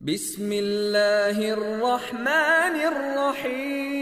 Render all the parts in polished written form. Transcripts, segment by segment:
بسم اللہ الرحمن الرحیم۔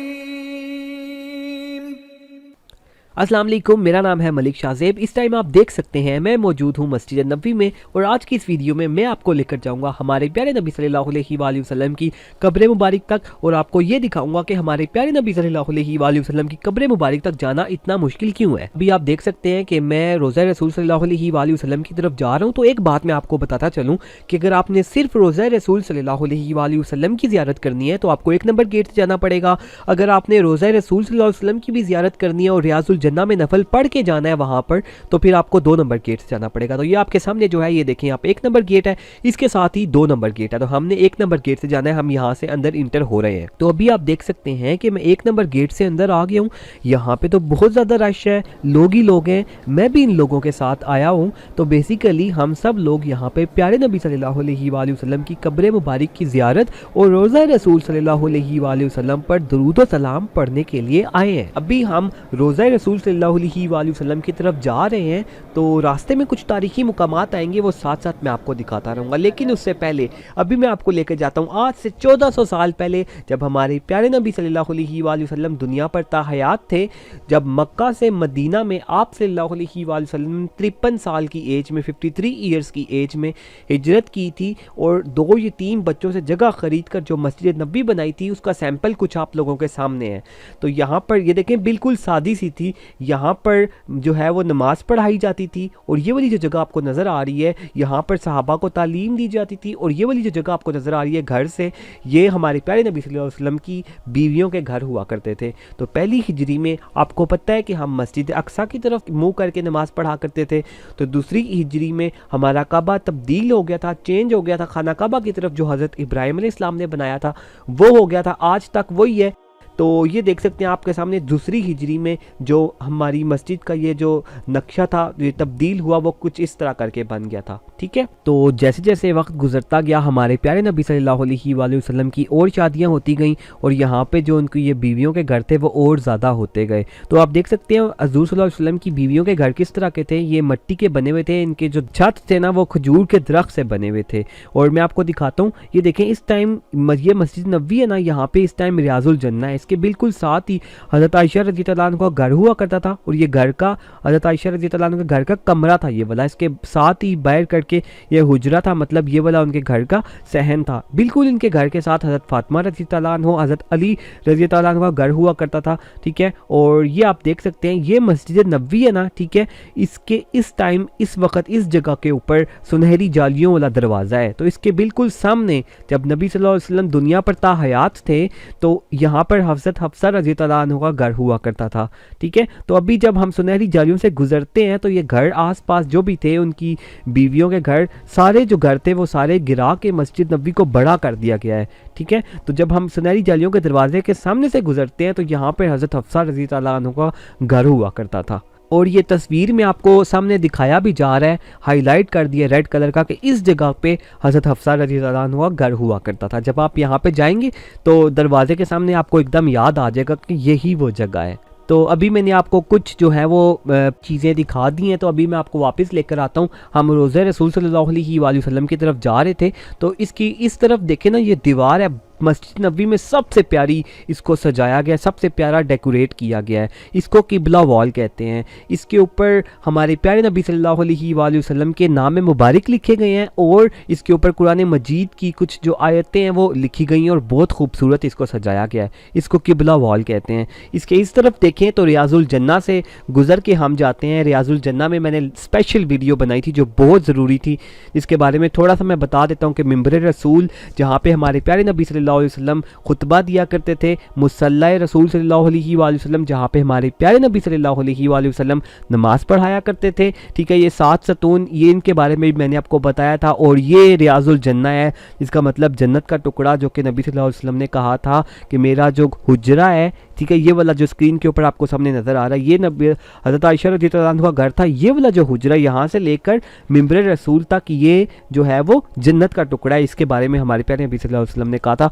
السلام علیکم، میرا نام ہے ملک شاہ زیب۔ اس ٹائم آپ دیکھ سکتے ہیں میں موجود ہوں مسجد نبوی میں، اور آج کی اس ویڈیو میں میں آپ کو لے کر جاؤں گا ہمارے پیارے نبی صلی اللہ علیہ وآلہ وسلم کی قبر مبارک تک، اور آپ کو یہ دکھاؤں گا کہ ہمارے پیارے نبی صلی اللہ علیہ وآلہ وسلم کی قبر مبارک تک جانا اتنا مشکل کیوں ہے۔ ابھی آپ دیکھ سکتے ہیں کہ میں روضہ رسول صلی اللہ علیہ وآلہ وسلم کی طرف جا رہا ہوں، تو ایک بات میں آپ کو بتاتا چلوں کہ اگر آپ نے صرف روضہ رسول صلی اللہ علیہ وآلہ وسلم کی زیارت کرنی ہے تو آپ کو 1 نمبر گیٹ سے جانا پڑے گا۔ اگر آپ نے روضہ رسول صلی اللہ علیہ وسلم کی بھی زیارت کرنی ہے اور ریاض الجنہ میں نفل پڑھ کے جانا ہے وہاں پر، تو پھر آپ کو 2 نمبر گیٹ سے جانا پڑے گا۔ تو یہ آپ کے سامنے جو ہے یہ دیکھیں، آپ 1 نمبر گیٹ ہے، اس کے ساتھ ہی 2 نمبر گیٹ ہے، تو ہم نے 1 نمبر گیٹ سے جانا ہے، ہم یہاں سے اندر انٹر ہو رہے ہیں۔ تو ابھی آپ دیکھ سکتے ہیں کہ میں 1 نمبر گیٹ سے اندر آ گیا ہوں۔ یہاں پہ تو بہت زیادہ رش ہے، لوگ ہی لوگ ہیں، میں بھی ان لوگوں کے ساتھ آیا ہوں۔ تو بیسیکلی ہم سب لوگ یہاں پہ پیارے نبی صلی اللہ علیہ وآلہ وسلم کی قبر مبارک کی زیارت اور روضہ رسول صلی اللہ علیہ وآلہ وسلم پر درود و سلام پڑھنے کے لیے آئے ہیں۔ ابھی ہم روضہ رسول صلی اللہ علیہ وآلہ وسلم کی طرف جا رہے ہیں، تو راستے میں کچھ تاریخی مقامات آئیں گے، وہ ساتھ ساتھ میں آپ کو دکھاتا رہوں گا۔ لیکن اس سے پہلے ابھی میں آپ کو لے کے جاتا ہوں آج سے 1400 سال پہلے، جب ہمارے پیارے نبی صلی اللہ علیہ وآلہ وسلم دنیا پر تاحیات تھے، جب مکہ سے مدینہ میں آپ صلی اللہ علیہ وآلہ وسلم 53 سال کی ایج میں، 53 ایئرز کی ایج میں ہجرت کی تھی، اور 2 یتیم بچوں سے جگہ خرید کر جو مسجد نبوی بنائی تھی، اس کا سیمپل کچھ آپ لوگوں کے سامنے ہے۔ تو یہاں پر یہ دیکھیں بالکل سادی سی تھی، یہاں پر جو ہے وہ نماز پڑھائی جاتی تھی، اور یہ والی جو جگہ آپ کو نظر آ رہی ہے یہاں پر صحابہ کو تعلیم دی جاتی تھی، اور یہ والی جو جگہ آپ کو نظر آ رہی ہے گھر سے، یہ ہمارے پیارے نبی صلی اللہ علیہ وسلم کی بیویوں کے گھر ہوا کرتے تھے۔ تو پہلی ہجری میں آپ کو پتہ ہے کہ ہم مسجد اقصیٰ کی طرف منہ کر کے نماز پڑھا کرتے تھے، تو دوسری ہجری میں ہمارا کعبہ تبدیل ہو گیا تھا، چینج ہو گیا تھا، خانہ کعبہ کی طرف جو حضرت ابراہیم علیہ السلام نے بنایا تھا وہ ہو گیا تھا، آج تک وہی ہے۔ تو یہ دیکھ سکتے ہیں آپ کے سامنے دوسری ہجری میں جو ہماری مسجد کا یہ جو نقشہ تھا، یہ تبدیل ہوا، وہ کچھ اس طرح کر کے بن گیا تھا، ٹھیک ہے۔ تو جیسے جیسے وقت گزرتا گیا ہمارے پیارے نبی صلی اللہ علیہ وآلہ وسلم کی اور شادیاں ہوتی گئیں، اور یہاں پہ جو ان کی یہ بیویوں کے گھر تھے وہ اور زیادہ ہوتے گئے۔ تو آپ دیکھ سکتے ہیں حضور صلی اللہ علیہ وسلم کی بیویوں کے گھر کس طرح کے تھے، یہ مٹی کے بنے ہوئے تھے، ان کے جو چھت تھے نا وہ کھجور کے درخت سے بنے ہوئے تھے۔ اور میں آپ کو دکھاتا ہوں، یہ دیکھیں اس ٹائم یہ مسجد نبوی ہے نا، یہاں پہ اس ٹائم ریاض الجنہ ہے، اس کے بالکل ساتھ ہی حضرت عائشہ رضی اللہ عنہ کا گھر ہوا کرتا تھا، اور یہ گھر کا حضرت عائشہ رضی اللہ عنہ کا گھر کا کمرہ تھا یہ والا، اس کے ساتھ ہی باہر کر کے یہ حجرہ تھا، مطلب یہ والا ان کے گھر کا صحن تھا۔ بالکل ان کے گھر کے ساتھ حضرت فاطمہ رضی اللہ عنہ، حضرت علی رضی اللہ عنہ کا گھر ہوا کرتا تھا، ٹھیک ہے۔ اور یہ آپ دیکھ سکتے ہیں یہ مسجد نبوی ہے نا، ٹھیک ہے، اس کے اس ٹائم اس وقت اس جگہ کے اوپر سنہری جالیوں والا دروازہ ہے۔ تو اس کے بالکل سامنے جب نبی صلی اللہ علیہ وسلم دنیا پر تاحیات تھے تو یہاں پر حضرت حفصہ رضی اللہ عنہ کا گھر ہوا کرتا تھا، ٹھیک ہے۔ تو ابھی جب ہم سنہری جالیوں سے گزرتے ہیں تو یہ گھر آس پاس جو بھی تھے ان کی بیویوں کے گھر، سارے جو گھر تھے وہ سارے گرا کے مسجد نبوی کو بڑا کر دیا گیا ہے، ٹھیک ہے۔ تو جب ہم سنہری جالیوں کے دروازے کے سامنے سے گزرتے ہیں تو یہاں پہ حضرت حفصہ رضی اللہ عنہ کا گھر ہوا کرتا تھا، اور یہ تصویر میں آپ کو سامنے دکھایا بھی جا رہا ہے، ہائی لائٹ کر دیا ریڈ کلر کا، کہ اس جگہ پہ حضرت حفصہ رضی اللہ عنہ کا گھر ہوا کرتا تھا۔ جب آپ یہاں پہ جائیں گے تو دروازے کے سامنے آپ کو ایک دم یاد آ جائے گا کہ یہی وہ جگہ ہے۔ تو ابھی میں نے آپ کو کچھ جو ہے وہ چیزیں دکھا دی ہیں، تو ابھی میں آپ کو واپس لے کر آتا ہوں۔ ہم روضہ رسول صلی اللہ علیہ وآلہ وسلم کی طرف جا رہے تھے، تو اس کی اس طرف دیکھیں نا، یہ دیوار ہے مسجد نبوی میں سب سے پیاری، اس کو سجایا گیا، سب سے پیارا ڈیکوریٹ کیا گیا ہے، اس کو قبلہ وال کہتے ہیں۔ اس کے اوپر ہمارے پیارے نبی صلی اللہ علیہ وآلہ وسلم کے نام مبارک لکھے گئے ہیں، اور اس کے اوپر قرآن مجید کی کچھ جو آیتیں ہیں وہ لکھی گئی ہیں، اور بہت خوبصورت اس کو سجایا گیا ہے، اس کو قبلہ وال کہتے ہیں۔ اس کے اس طرف دیکھیں تو ریاض الجنہ سے گزر کے ہم جاتے ہیں۔ ریاض الجنہ میں نے اسپیشل ویڈیو بنائی تھی جو بہت ضروری تھی، جس کے بارے میں تھوڑا سا میں بتا دیتا ہوں کہ ممبر رسول جہاں پہ ہمارے پیارے نبی صلی اللہ علیہ وسلم خطبہ دیا کرتے تھے، مصلی رسول صلی اللہ علیہ وآلہ وسلم جہاں پہ ہمارے پیارے نبی صلی اللہ علیہ وآلہ وسلم نماز پڑھایا کرتے تھے، ٹھیک ہے۔ یہ 7 ستون، یہ ان کے بارے میں بھی میں نے آپ کو بتایا تھا، اور یہ ریاض الجنہ ہے، اس کا مطلب جنت کا ٹکڑا، جو کہ نبی صلی اللہ علیہ وسلم نے کہا تھا کہ میرا جو حجرہ ہے، ٹھیک ہے، یہ والا جو اسکرین کے اوپر آپ کو سامنے نظر آ رہا ہے، یہ نبی حضرت عائشہ رضی اللہ عنہ کا گھر تھا، یہ والا جو حجرہ یہاں سے لے کر ممبر رسول تک یہ جو ہے وہ جنت کا ٹکڑا ہے۔ اس کے بارے میں ہمارے پیارے نبی صلی اللہ علیہ وسلم نے کہا تھا،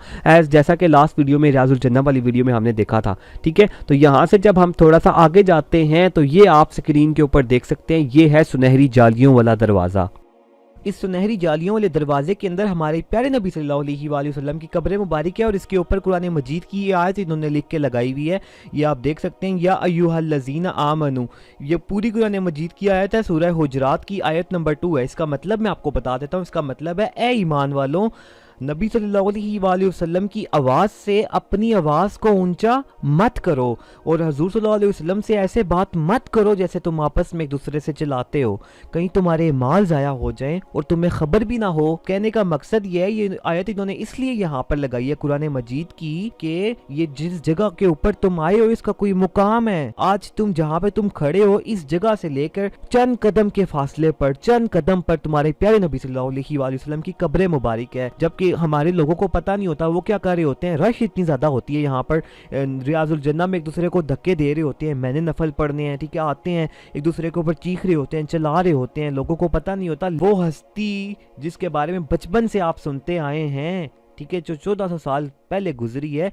جیسا کہ لاسٹ ویڈیو میں ریاض الجنہ والی ویڈیو میں ہم نے دیکھا تھا، ٹھیک ہے۔ تو یہاں سے جب ہم تھوڑا سا آگے جاتے ہیں تو یہ آپ اسکرین کے اوپر دیکھ سکتے ہیں، یہ ہے سنہری جالیوں والا دروازہ۔ اس سنہری جالیوں والے دروازے کے اندر ہمارے پیارے نبی صلی اللہ علیہ وآلہ وسلم کی قبر مبارک ہے، اور اس کے اوپر قرآن مجید کی یہ آیت انہوں نے لکھ کے لگائی ہوئی ہے، یہ آپ دیکھ سکتے ہیں، یا ایھا الذین آمنو، یہ پوری قرآن مجید کی آیت ہے، سورہ حجرات کی آیت نمبر 2 ہے۔ اس کا مطلب میں آپ کو بتا دیتا ہوں، اس کا مطلب ہے اے ایمان والوں، نبی صلی اللہ علیہ وآلہ وسلم کی آواز سے اپنی آواز کو اونچا مت کرو، اور حضور صلی اللہ علیہ وسلم سے ایسے بات مت کرو جیسے تم آپس میں ایک دوسرے سے چلاتے ہو، کہیں تمہارے مال ضائع ہو جائیں اور تمہیں خبر بھی نہ ہو۔ کہنے کا مقصد یہ ہے، یہ آیت انہوں نے اس لیے یہاں پر لگائی ہے قرآن مجید کی کہ یہ جس جگہ کے اوپر تم آئے ہو اس کا کوئی مقام ہے۔ آج تم جہاں پہ تم کھڑے ہو اس جگہ سے لے کر چند قدم کے فاصلے پر، چند قدم پر تمہارے پیارے نبی صلی اللہ علیہ وآلہ وسلم کی قبر مبارک ہے، جبکہ ہمارے لوگوں کو پتہ نہیں ہوتا وہ کیا کر رہے ہوتے ہیں۔ رش اتنی زیادہ ہوتی ہے یہاں پر، ریاض الجنہ میں ایک دوسرے کو دھکے دے رہے ہوتے ہیں، میں نے نفل پڑھنے ہیں، ٹھیک ہے، آتے ہیں ایک دوسرے کے اوپر چیخ رہے ہوتے ہیں، چلا رہے ہوتے ہیں، لوگوں کو پتہ نہیں ہوتا وہ ہستی جس کے بارے میں بچپن سے آپ سنتے آئے ہیں، ٹھیک ہے، جو 1400 سال پہلے گزری ہے،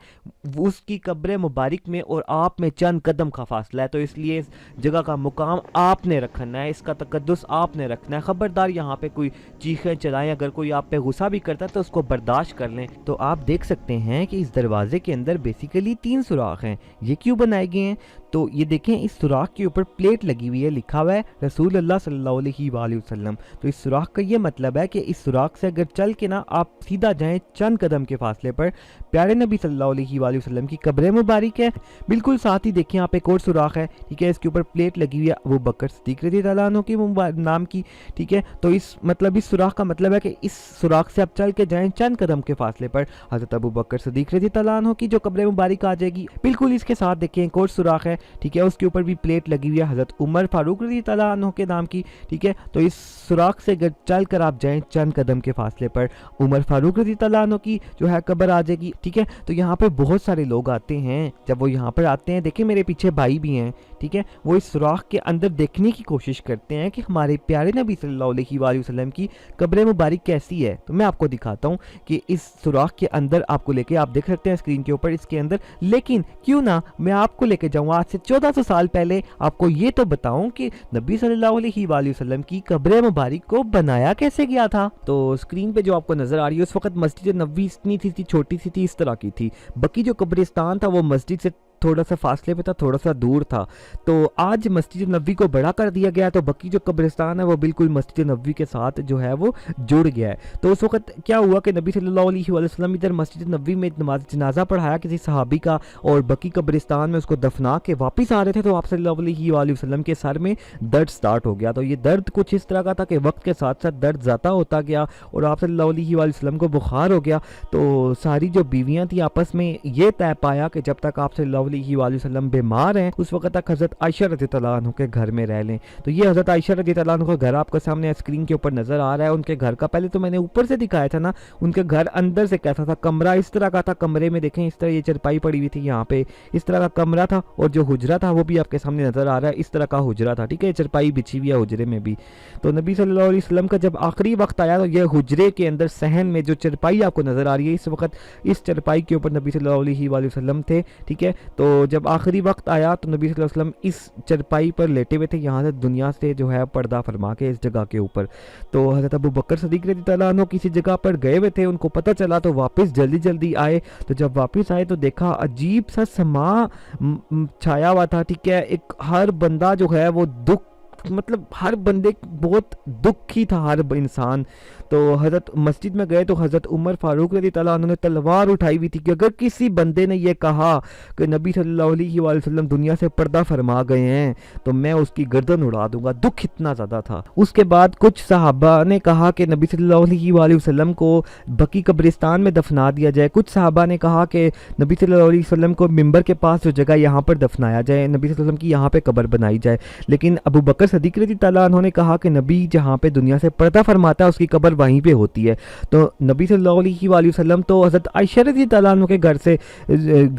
اس کی قبر مبارک میں اور آپ میں چند قدم کا فاصلہ ہے، تو اس لیے اس جگہ کا مقام آپ نے رکھنا ہے، اس کا تقدس آپ نے رکھنا ہے۔ خبردار یہاں پہ کوئی چیخیں چلائیں، اگر کوئی آپ پہ غصہ بھی کرتا ہے تو اس کو برداشت کر لیں۔ تو آپ دیکھ سکتے ہیں کہ اس دروازے کے اندر بیسیکلی 3 سوراخ ہیں۔ یہ کیوں بنائے گئے ہیں؟ تو یہ دیکھیں، اس سوراخ کے اوپر پلیٹ لگی ہوئی ہے، لکھا ہوا ہے رسول اللہ صلی اللہ علیہ وآلہ وسلم۔ تو اس سوراخ کا یہ مطلب ہے کہ اس سوراخ سے اگر چل کے نا آپ سیدھا جائیں چند قدم کے فاصلے پر پیارے نبی صلی اللہ علیہ وآلہ وسلم کی قبر مبارک ہے۔ بالکل ساتھ ہی دیکھیں آپ ایک اور سوراخ ہے، ٹھیک ہے، اس کے اوپر پلیٹ لگی ہوئی ہے ابو بکر صدیق رضی اللہ عنہ کی نام کی، ٹھیک ہے۔ تو اس سوراخ کا مطلب ہے کہ اس سوراخ سے آپ چل کے جائیں چند قدم کے فاصلے پر حضرت ابو بکر صدیق رضی اللہ عنہ کی جو قبر مبارک آ جائے گی۔ بالکل اس کے ساتھ دیکھیں ایک اور سوراخ ہے، ٹھیک ہے، اس کے اوپر بھی پلیٹ لگی ہوئی ہے حضرت عمر فاروق رضی اللہ عنہ کے نام کی، ٹھیک ہے۔ تو اس سوراخ سے چل کر آپ جائیں چند قدم کے فاصلے پر عمر فاروق رضی اللہ عنہ کی جو ہے قبر آ جائے گی، ٹھیک ہے۔ تو یہاں پہ بہت سارے لوگ آتے ہیں، جب وہ یہاں پر آتے ہیں، دیکھیں میرے پیچھے بھائی بھی ہیں، ٹھیک ہے، وہ اس سوراخ کے اندر دیکھنے کی کوشش کرتے ہیں کہ ہمارے پیارے نبی صلی اللہ علیہ وآلہ وسلم کی قبر مبارک کیسی ہے۔ تو میں آپ کو دکھاتا ہوں کہ اس سوراخ کے اندر آپ کو لے کے، آپ دیکھ سکتے ہیں اسکرین کے اوپر اس کے اندر، لیکن کیوں نہ میں آپ کو لے کے جاؤں آج سے 1400 سال پہلے، آپ کو یہ تو بتاؤں کہ نبی صلی اللہ علیہ وآلہ وسلم کی قبر مبارک کو بنایا کیسے گیا تھا۔ تو اسکرین پہ جو آپ کو نظر آ رہی ہے اس وقت مسجد نبوی اتنی تھی، چھوٹی سی تھی، اس طرح کی تھی۔ بقی جو قبرستان تھا وہ مسجد سے تھوڑا سا فاصلے پہ تھا، تھوڑا سا دور تھا۔ تو آج مسجد نبوی کو بڑا کر دیا گیا، تو بقی جو قبرستان ہے وہ بالکل مسجد نبوی کے ساتھ جو ہے وہ جڑ گیا ہے۔ تو اس وقت کیا ہوا کہ نبی صلی اللہ علیہ وآلہ وسلم ادھر مسجد نبوی میں نماز جنازہ پڑھایا کسی صحابی کا، اور بقی قبرستان میں اس کو دفنا کے واپس آ رہے تھے، تو آپ صلی اللہ علیہ وآلہ وسلم کے سر میں درد سٹارٹ ہو گیا۔ تو یہ درد کچھ اس طرح کا تھا کہ وقت کے ساتھ ساتھ درد زیادہ ہوتا گیا، اور آپ صلی اللہ علیہ وآلہ وسلم کو بخار ہو گیا۔ تو ساری جو بیویاں تھیں آپس میں یہ طے پایا کہ جب تک آپ صلی اللہ علیہ وآلہ وسلم بیمار ہیں اس وقت تک حضرت عائشہ رضی اللہ عنہ کے گھر میں رہ لیں۔ تو یہ حضرت عائشہ رضی اللہ عنہ کا گھر آپ کو سامنے اسکرین کے اوپر نظر آ رہا ہے۔ ان کے گھر کا پہلے تو میں نے اوپر سے دکھایا تھا نا، ان کے گھر اندر سے کیسا تھا، کمرہ اس طرح کا تھا، کمرے میں دیکھیں اس طرح یہ چرپائی پڑی ہوئی تھی، یہاں پہ اس طرح کا کمرہ تھا، اور جو حجرہ تھا وہ بھی آپ کے سامنے نظر آ رہا ہے، اس طرح کا حجرہ تھا، ٹھیک ہے، چرپائی بچھی ہوئی ہے حجرے میں بھی۔ تو نبی صلی اللہ علیہ وسلم کا جب آخری وقت آیا تو یہ حجرے کے اندر صحن میں جو چرپائی آپ کو نظر آ رہی ہے اس وقت، اس چرپائی کے اوپر نبی صلی اللہ علیہ وآلہ وسلم تھے، ٹھیک ہے۔ تو جب آخری وقت آیا تو نبی صلی اللہ علیہ وسلم اس چرپائی پر لیٹے ہوئے تھے، یہاں سے دنیا سے جو ہے پردہ فرما کے اس جگہ کے اوپر۔ تو حضرت ابو بکر صدیق رضی اللہ عنہ کسی جگہ پر گئے ہوئے تھے، ان کو پتہ چلا تو واپس جلدی آئے۔ تو جب واپس آئے تو دیکھا عجیب سا سما چھایا ہوا تھا، ٹھیک ہے، ایک ہر بندہ جو ہے وہ دکھ، مطلب ہر بندے بہت دکھی تھا، ہر انسان۔ تو حضرت مسجد میں گئے تو حضرت عمر فاروق رضی اللہ عنہ نے تلوار اٹھائی ہوئی تھی کہ اگر کسی بندے نے یہ کہا کہ نبی صلی اللہ علیہ وآلہ وسلم دنیا سے پردہ فرما گئے ہیں تو میں اس کی گردن اڑا دوں گا۔ دکھ اتنا زیادہ تھا۔ اس کے بعد کچھ صحابہ نے کہا کہ نبی صلی اللہ علیہ وآلہ وسلم کو بقی قبرستان میں دفنا دیا جائے، کچھ صحابہ نے کہا کہ نبی صلی اللہ علیہ وسلم کو منبر کے پاس جو جگہ یہاں پر دفنایا جائے، نبی صلی اللہ علیہ وسلم کی یہاں پہ قبر بنائی جائے۔ لیکن ابو بکر صدیق رضی اللہ عنہ نے کہا کہ نبی جہاں پہ دنیا سے پردہ فرماتا ہے اس کی قبر وہیں پہ ہوتی ہے۔ تو نبی صلی اللہ علیہ وآلہ وسلم تو حضرت عائشہ رضی اللہ عنہ کے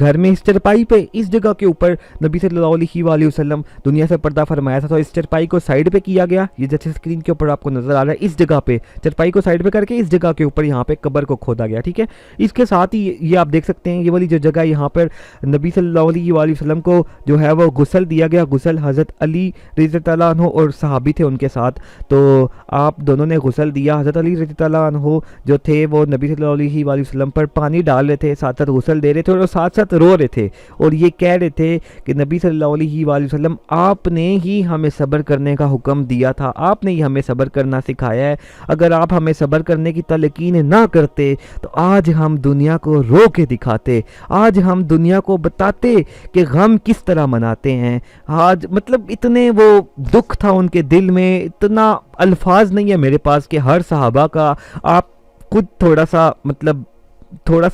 گھر میں اس چرپائی پہ اس جگہ کے اوپر نبی صلی اللہ علیہ وآلہ وسلم دنیا سے پردہ فرمایا تھا، تو اس چرپائی کو سائیڈ پہ کیا گیا، یہ جیسے اسکرین کے اوپر آپ کو نظر آ رہا ہے، اس جگہ پہ چرپائی کو سائیڈ پہ کر کے اس جگہ کے اوپر یہاں پہ قبر کو کھودا گیا، ٹھیک ہے۔ اس کے ساتھ ہی یہ آپ دیکھ سکتے ہیں یہ والی جو جگہ یہاں پر نبی صلی اللہ علیہ وآلہ وسلم کو جو ہے وہ غسل دیا گیا، غسل حضرت علی رضی اللہ عنہ عنہ اور صحابی تھے ان کے ساتھ، تو آپ دونوں نے غسل دیا۔ حضرت علی رضی اللہ عنہ جو تھے وہ نبی صلی اللہ علیہ وآلہ وسلم پر پانی ڈال رہے تھے، ساتھ ساتھ غسل دے رہے تھے اور ساتھ ساتھ رو رہے تھے، اور یہ کہہ رہے تھے کہ نبی صلی اللہ علیہ وآلہ وسلم آپ نے ہی ہمیں صبر کرنے کا حکم دیا تھا، آپ نے ہی ہمیں صبر کرنا سکھایا ہے، اگر آپ ہمیں صبر کرنے کی تلقین نہ کرتے تو آج ہم دنیا کو رو کے دکھاتے، آج ہم دنیا کو بتاتے کہ غم کس طرح مناتے ہیں۔ آج مطلب اتنے وہ دکھ تھا ان کے دل میں، اتنا الفاظ نہیں ہے میرے پاس کہ ہر صحابہ کا آپ خود تھوڑا سا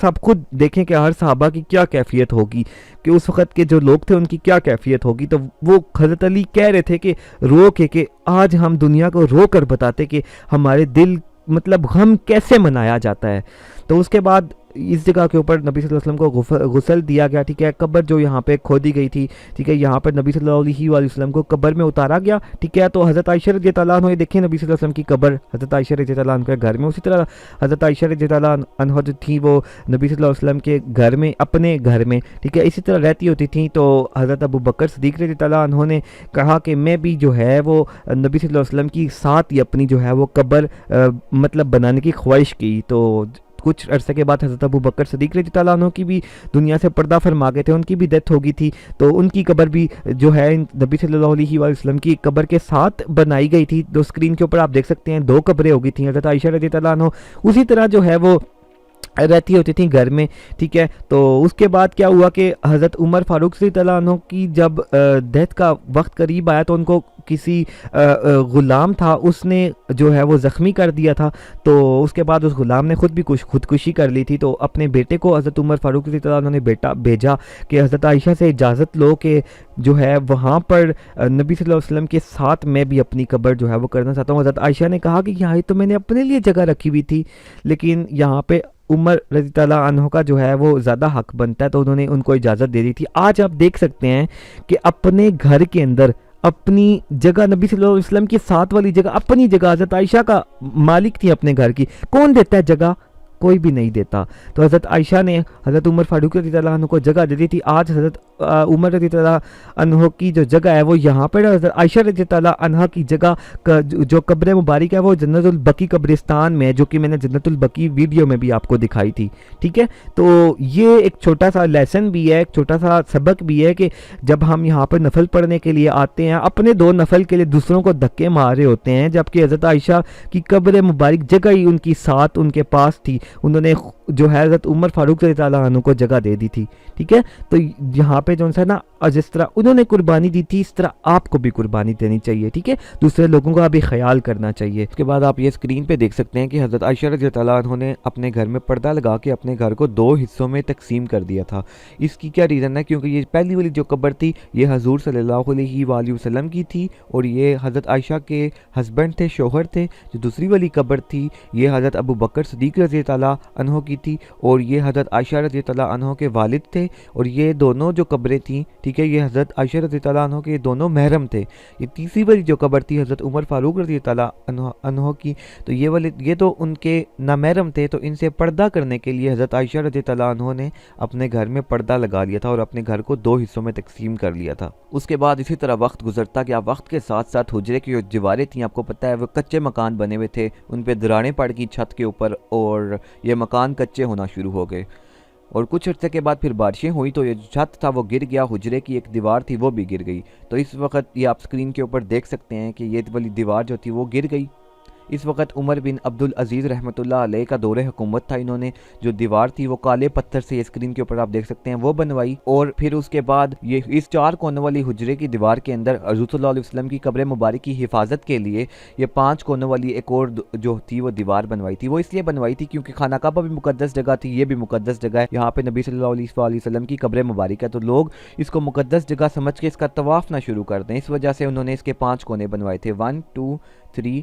آپ خود دیکھیں کہ ہر صحابہ کی کیا کیفیت ہوگی، کہ اس وقت کے جو لوگ تھے ان کی کیا کیفیت ہوگی۔ تو وہ حضرت علی کہہ رہے تھے کہ رو کے کہ آج ہم دنیا کو رو کر بتاتے کہ ہمارے دل مطلب غم کیسے منایا جاتا ہے۔ تو اس کے بعد اس جگہ کے اوپر نبی صلی اللہ علیہ وسلم کو غسل دیا گیا، ٹھیک ہے، قبر جو یہاں پہ کھودی گئی تھی، ٹھیک ہے، یہاں پر نبی صلی اللہ علیہ وآلہ وسلم کو قبر میں اتارا گیا، ٹھیک ہے۔ تو حضرت عائشہ رضی اللہ عنہ، یہ دیکھیں نبی صلی اللہ علیہ وسلم کی قبر حضرت عائشہ رضی اللہ عنہ کے گھر میں، اسی طرح حضرت عائشہ رضی اللہ عنہ جو تھی وہ نبی صلی اللہ علیہ وسلم کے گھر میں، اپنے گھر میں، ٹھیک ہے، اسی طرح رہتی ہوتی تھیں۔ تو حضرت ابو بکر صدیق رضی اللہ عنہ نے کہا کہ میں بھی جو ہے وہ نبی صلی اللہ علیہ وسلم کی ساتھ ہی اپنی جو ہے وہ قبر مطلب بنانے کی خواہش کی۔ تو کچھ عرصے کے بعد حضرت ابو بکر صدیق رضی اللہ عنہ کی بھی دنیا سے پردہ فرما گئے تھے، ان کی بھی ڈیتھ ہو گئی تھی، تو ان کی قبر بھی جو ہے نبی صلی اللہ علیہ وآلہ وسلم کی قبر کے ساتھ بنائی گئی تھی۔ تو اسکرین کے اوپر آپ دیکھ سکتے ہیں 2 قبریں ہو گئی تھیں حضرت عائشہ رضی اللہ عنہ، اسی طرح جو ہے وہ رہتی ہوتی تھیں گھر میں، ٹھیک ہے۔ تو اس کے بعد کیا ہوا کہ حضرت عمر فاروق رضی اللہ عنہ کی جب ڈیتھ کا وقت قریب آیا تو ان کو کسی غلام تھا، اس نے جو ہے وہ زخمی کر دیا تھا، تو اس کے بعد اس غلام نے خود بھی خودکشی کر لی تھی۔ تو اپنے بیٹے کو حضرت عمر فاروق رضی اللہ عنہ نے بھیجا کہ حضرت عائشہ سے اجازت لو کہ جو ہے وہاں پر نبی صلی اللہ علیہ وسلم کے ساتھ میں بھی اپنی قبر جو ہے وہ کرنا چاہتا ہوں۔ حضرت عائشہ نے کہا کہ یہاں تو میں نے اپنے لیے جگہ رکھی ہوئی تھی، لیکن یہاں پہ عمر رضی اللہ عنہ کا جو ہے وہ زیادہ حق بنتا ہے، تو انہوں نے ان کو اجازت دے دی تھی۔ آج آپ دیکھ سکتے ہیں کہ اپنے گھر کے اندر اپنی جگہ، نبی صلی اللہ علیہ وسلم کی ساتھ والی جگہ، اپنی جگہ حضرت عائشہ کا مالک تھی اپنے گھر کی، کون دیتا ہے جگہ؟ کوئی بھی نہیں دیتا۔ تو حضرت عائشہ نے حضرت عمر فاروق رضی اللہ عنہ کو جگہ دے دی تھی۔ آج حضرت عمر رضی اللہ عنہ کی جو جگہ ہے وہ یہاں پر، حضرت عائشہ رضی اللہ عنہ کی جگہ جو قبر مبارک ہے وہ جنت البقیع قبرستان میں ہے، جو کہ میں نے جنت البقیع ویڈیو میں بھی آپ کو دکھائی تھی، ٹھیک ہے۔ تو یہ ایک چھوٹا سا لیسن بھی ہے، ایک چھوٹا سا سبق بھی ہے کہ جب ہم یہاں پر نفل پڑھنے کے لیے آتے ہیں، اپنے 2 نفل کے لیے دوسروں کو دھکے مار رہے ہوتے ہیں، جبکہ حضرت عائشہ کی قبر مبارک جگہ ہی ان کی ساتھ ان کے پاس تھی، انہوں نے جو ہے حضرت عمر فاروق رضی اللہ عنہ کو جگہ دے دی تھی، ٹھیک ہے۔ تو یہاں پہ جو ہے نا، جس طرح انہوں نے قربانی دی تھی اس طرح آپ کو بھی قربانی دینی چاہیے، ٹھیک ہے، دوسرے لوگوں کا بھی خیال کرنا چاہیے۔ اس کے بعد آپ یہ اسکرین پہ دیکھ سکتے ہیں کہ حضرت عائشہ رضی اللہ عنہ نے اپنے گھر میں پردہ لگا کے اپنے گھر کو 2 حصوں میں تقسیم کر دیا تھا۔ اس کی کیا ریزن ہے؟ کیونکہ یہ پہلی والی جو قبر تھی یہ حضور صلی اللہ علیہ وآلہ وسلم کی تھی، اور یہ حضرت عائشہ کے ہسبینڈ تھے، شوہر تھے۔ جو دوسری والی قبر تھی یہ حضرت ابو بکر صدیق رضی اللہ عنہ کی تھی، اور یہ حضرت عائشہ رضی اللہ عنہ کے والد تھے، اور یہ دونوں جو قبریں تھیں، ٹھیک ہے، یہ حضرت عائشہ رضی اللہ عنہ کے دونوں محرم تھے۔ یہ تیسری والی جو قبر تھی حضرت عمر فاروق رضی اللہ عنہ کی، تو یہ تو ان کے نامحرم تھے، تو ان سے پردہ کرنے کے لیے حضرت عائشہ رضی اللہ عنہ نے اپنے گھر میں پردہ لگا لیا تھا اور اپنے گھر کو 2 حصوں میں تقسیم کر لیا تھا۔ اس کے بعد اسی طرح وقت گزرتا کہ وقت کے ساتھ ساتھ حجرے کی جو دیواریں تھیں، آپ کو پتہ ہے وہ کچے مکان بنے ہوئے تھے، ان پہ دراڑیں پڑ گئی چھت کے اوپر، اور یہ مکان کچے ہونا شروع ہو گئے، اور کچھ عرصے کے بعد پھر بارشیں ہوئی تو یہ جو چھت تھا وہ گر گیا، حجرے کی ایک دیوار تھی وہ بھی گر گئی۔ تو اس وقت یہ آپ سکرین کے اوپر دیکھ سکتے ہیں کہ یہ والی دیوار جو تھی وہ گر گئی۔ اس وقت عمر بن عبدالعزیز رحمۃ اللہ علیہ کا دور حکومت تھا، انہوں نے جو دیوار تھی وہ کالے پتھر سے، اسکرین کے اوپر آپ دیکھ سکتے ہیں، وہ بنوائی، اور پھر اس کے بعد یہ اس 4 کونوں والی حجرے کی دیوار کے اندر حضور صلی اللہ علیہ وسلم کی قبر مبارک کی حفاظت کے لیے یہ 5 کونوں والی ایک اور جو تھی وہ دیوار بنوائی تھی۔ وہ اس لیے بنوائی تھی کیونکہ خانہ کعبہ بھی مقدس جگہ تھی، یہ بھی مقدس جگہ ہے، یہاں پہ نبی صلی اللہ علیہ وسلم کی قبر مبارک ہے، تو لوگ اس کو مقدس جگہ سمجھ کے اس کا طواف نہ شروع کر دیں، اس وجہ سے انہوں نے اس کے 5 کونے بنوائے تھے، 1 2 3,